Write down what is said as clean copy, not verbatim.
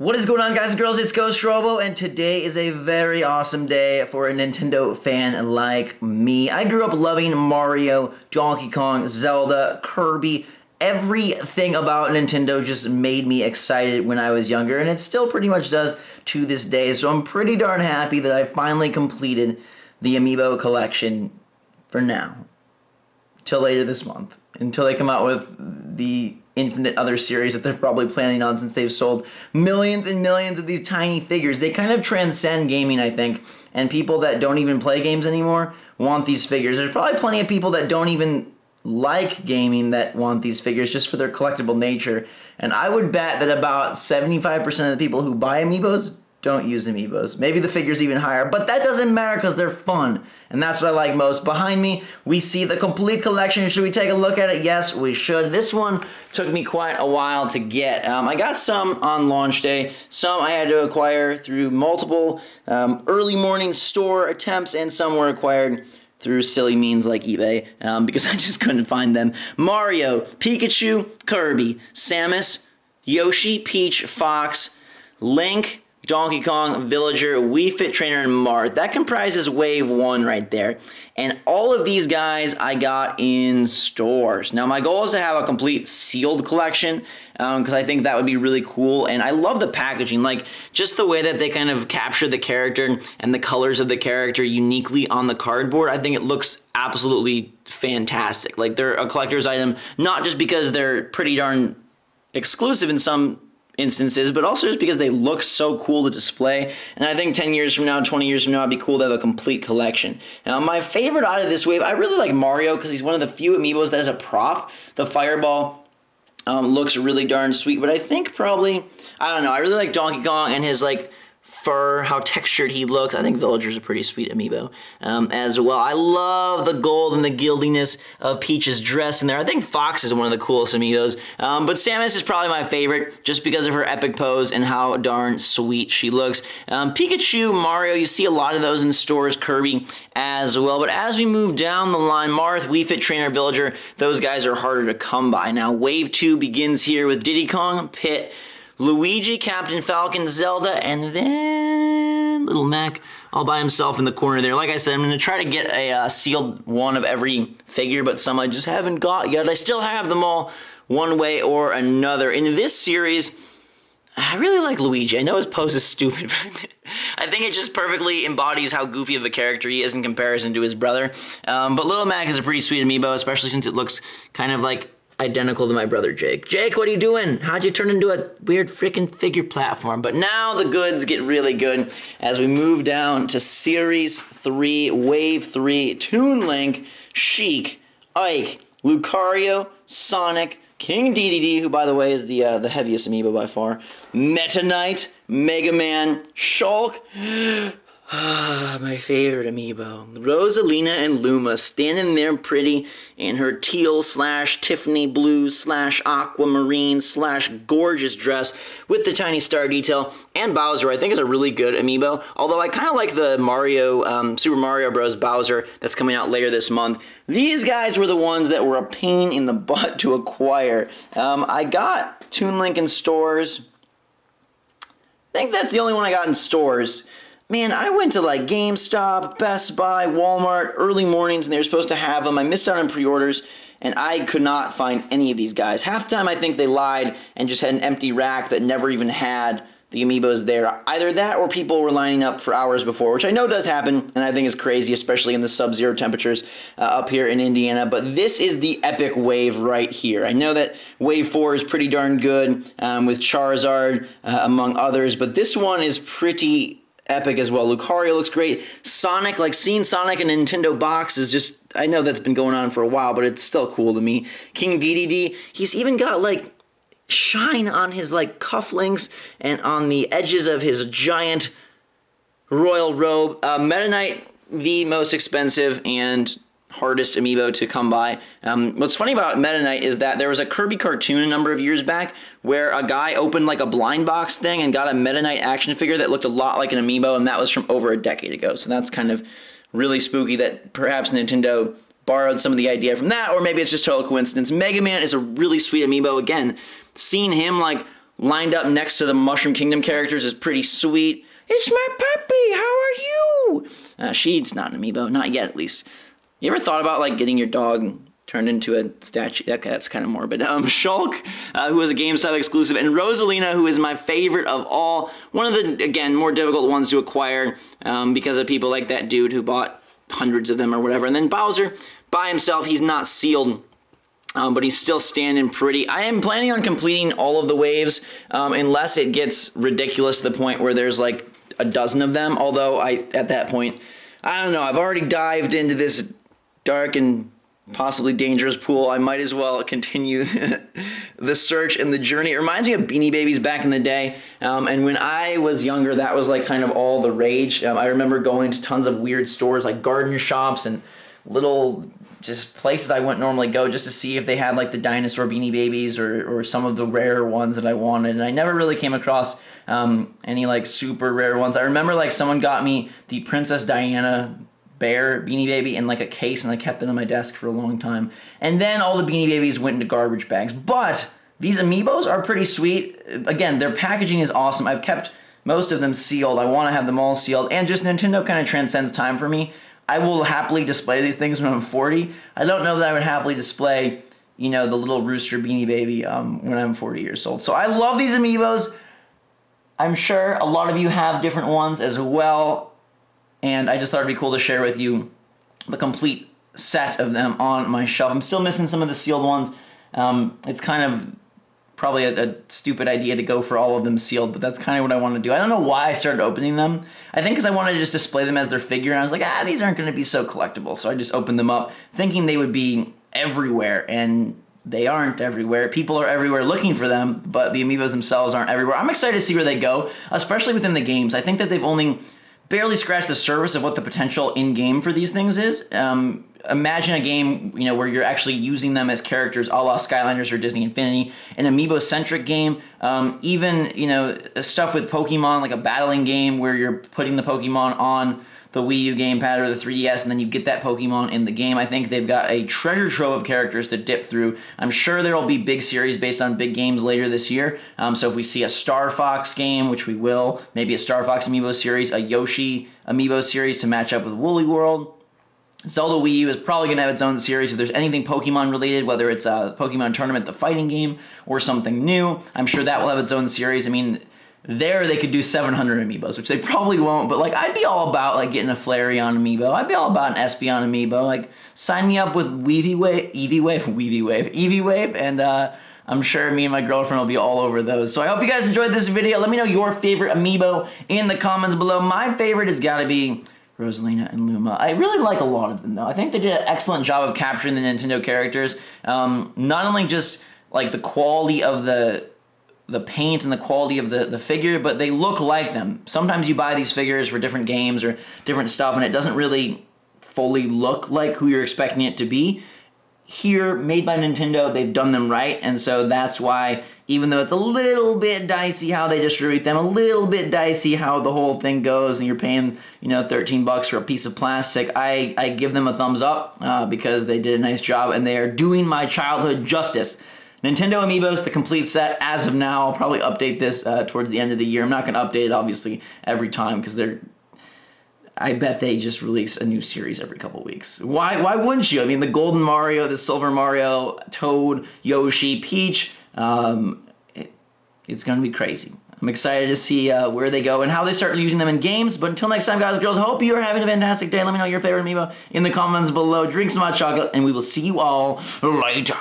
What is going on, guys and girls? It's GhostRobo, and today is a very awesome day for a Nintendo fan like me. I grew up loving Mario, Donkey Kong, Zelda, Kirby. Everything about Nintendo just made me excited when I was younger, and it still pretty much does to this day. So I'm pretty darn happy that I finally completed the Amiibo collection for now. Till later this month. Until they come out with the infinite other series that they're probably planning on, since they've sold millions and millions of these tiny figures. They kind of transcend gaming, I think, and people that don't even play games anymore want these figures. There's probably plenty of people that don't even like gaming that want these figures just for their collectible nature, and I would bet that about 75% of the people who buy Amiibos don't use Amiibos. Maybe the figure's even higher, but that doesn't matter because they're fun, and that's what I like most. Behind me, we see the complete collection. Should we take a look at it? Yes, we should. This one took me quite a while to get. I got some on launch day. Some I had to acquire through multiple early morning store attempts, and some were acquired through silly means like eBay, because I just couldn't find them. Mario, Pikachu, Kirby, Samus, Yoshi, Peach, Fox, Link, Donkey Kong, Villager, Wii Fit Trainer, and Marth. That comprises Wave 1 right there. And all of these guys I got in stores. Now, my goal is to have a complete sealed collection, because I think that would be really cool. And I love the packaging, like just the way that they kind of capture the character and the colors of the character uniquely on the cardboard. I think it looks absolutely fantastic. Like, they're a collector's item, not just because they're pretty darn exclusive in some instances, but also just because they look so cool to display. And I think 10 years from now, 20 years from now, it'd be cool to have a complete collection. Now, my favorite out of this wave, I really like Mario because he's one of the few Amiibos that has a prop. The Fireball looks really darn sweet, but I think probably, I don't know, I really like Donkey Kong and his like fur, how textured he looks. I think Villager's a pretty sweet Amiibo as well. I love the gold and the gildiness of Peach's dress in there. I think Fox is one of the coolest Amiibos, but Samus is probably my favorite just because of her epic pose and how darn sweet she looks. Pikachu, Mario, you see a lot of those in stores, Kirby as well, but as we move down the line, Marth, Wii Fit Trainer, Villager, those guys are harder to come by. Now, Wave 2 begins here with Diddy Kong, Pit, Luigi, Captain Falcon, Zelda, and then Little Mac all by himself in the corner there. Like I said, I'm going to try to get a sealed one of every figure, but some I just haven't got yet. I still have them all one way or another. In this series, I really like Luigi. I know his pose is stupid, but I think it just perfectly embodies how goofy of a character he is in comparison to his brother. But Little Mac is a pretty sweet Amiibo, especially since it looks kind of like identical to my brother Jake. Jake, what are you doing? How'd you turn into a weird freaking figure platform? But now the goods get really good as we move down to Series 3, Wave 3, Toon Link, Sheik, Ike, Lucario, Sonic, King Dedede, who by the way is the heaviest Amiibo by far, Meta Knight, Mega Man, Shulk, my favorite Amiibo. Rosalina and Luma standing there pretty in her teal / Tiffany blue / aquamarine / gorgeous dress with the tiny star detail. And Bowser, I think, is a really good Amiibo. Although I kind of like the Mario, Super Mario Bros. Bowser that's coming out later this month. These guys were the ones that were a pain in the butt to acquire. I got Toon Link in stores. I think that's the only one I got in stores. Man, I went to like GameStop, Best Buy, Walmart, early mornings, and they were supposed to have them. I missed out on pre-orders, and I could not find any of these guys. Half the time I think they lied and just had an empty rack that never even had the Amiibos there. Either that or people were lining up for hours before, which I know does happen, and I think is crazy, especially in the sub-zero temperatures up here in Indiana. But this is the epic wave right here. I know that Wave 4 is pretty darn good with Charizard, among others, but this one is pretty epic as well. Lucario looks great. Sonic, like seeing Sonic in a Nintendo box is just, I know that's been going on for a while, but it's still cool to me. King Dedede, he's even got like shine on his like cufflinks and on the edges of his giant royal robe. Meta Knight, the most expensive and hardest Amiibo to come by. What's funny about Meta Knight is that there was a Kirby cartoon a number of years back where a guy opened like a blind box thing and got a Meta Knight action figure that looked a lot like an Amiibo, and that was from over a decade ago. So that's kind of really spooky that perhaps Nintendo borrowed some of the idea from that, or maybe it's just total coincidence. Mega Man is a really sweet Amiibo. Again, seeing him like lined up next to the Mushroom Kingdom characters is pretty sweet. It's my puppy, how are you? She's not an amiibo, not yet at least. You ever thought about like getting your dog turned into a statue? Okay, that's kind of morbid. Shulk, who is a GameStop exclusive, and Rosalina, who is my favorite of all. One of the, again, more difficult ones to acquire because of people like that dude who bought hundreds of them or whatever. And then Bowser, by himself, he's not sealed. But he's still standing pretty. I am planning on completing all of the waves unless it gets ridiculous to the point where there's like a dozen of them. Although at that point, I don't know. I've already dived into this dark and possibly dangerous pool. I might as well continue the search and the journey. It reminds me of Beanie Babies back in the day. And when I was younger, that was like kind of all the rage. I remember going to tons of weird stores like garden shops and little just places I wouldn't normally go just to see if they had like the dinosaur Beanie Babies or some of the rare ones that I wanted. And I never really came across any like super rare ones. I remember like someone got me the Princess Diana bear Beanie Baby in like a case, and I kept it on my desk for a long time. And then all the Beanie Babies went into garbage bags. But these Amiibos are pretty sweet. Again, their packaging is awesome. I've kept most of them sealed. I want to have them all sealed. And just Nintendo kind of transcends time for me. I will happily display these things when I'm 40. I don't know that I would happily display, you know, the little rooster Beanie Baby when I'm 40 years old. So I love these Amiibos. I'm sure a lot of you have different ones as well. And I just thought it'd be cool to share with you the complete set of them on my shelf. I'm still missing some of the sealed ones. It's kind of probably a stupid idea to go for all of them sealed, but that's kind of what I want to do. I don't know why I started opening them. I think because I wanted to just display them as their figure, and I was like, these aren't going to be so collectible. So I just opened them up thinking they would be everywhere, and they aren't everywhere. People are everywhere looking for them, but the Amiibos themselves aren't everywhere. I'm excited to see where they go, especially within the games. I think that they've only barely scratched the surface of what the potential in-game for these things is. Imagine a game, you know, where you're actually using them as characters, a la Skylanders or Disney Infinity, an Amiibo-centric game. Even, you know, stuff with Pokemon, like a battling game where you're putting the Pokemon on the Wii U gamepad or the 3DS, and then you get that Pokemon in the game. I think they've got a treasure trove of characters to dip through. I'm sure there will be big series based on big games later this year. So if we see a Star Fox game, which we will, maybe a Star Fox Amiibo series, a Yoshi Amiibo series to match up with Woolly World. Zelda Wii U is probably going to have its own series. If there's anything Pokemon related, whether it's a Pokemon Tournament, the fighting game, or something new, I'm sure that will have its own series. I mean, there they could do 700 Amiibos, which they probably won't, but like I'd be all about like getting a Flareon Amiibo. I'd be all about an Espeon Amiibo. Like sign me up with Eevee Wave, and I'm sure me and my girlfriend will be all over those. So I hope you guys enjoyed this video. Let me know your favorite Amiibo in the comments below. My favorite has got to be Rosalina and Luma. I really like a lot of them though. I think they did an excellent job of capturing the Nintendo characters. Not only just like the quality of the paint and the quality of the figure, but they look like them. Sometimes you buy these figures for different games or different stuff and it doesn't really fully look like who you're expecting it to be. Here, made by Nintendo, they've done them right, and so that's why, even though it's a little bit dicey how they distribute them, a little bit dicey how the whole thing goes, and you're paying, you know, $13 for a piece of plastic, I give them a thumbs up because they did a nice job, and they are doing my childhood justice. Nintendo Amiibos, the complete set, as of now. I'll probably update this towards the end of the year. I'm not going to update it, obviously, every time, because I bet they just release a new series every couple weeks. Why wouldn't you? I mean, the Golden Mario, the Silver Mario, Toad, Yoshi, Peach, it's going to be crazy. I'm excited to see where they go and how they start using them in games. But until next time, guys and girls, I hope you're having a fantastic day. Let me know your favorite Amiibo in the comments below. Drink some hot chocolate, and we will see you all later.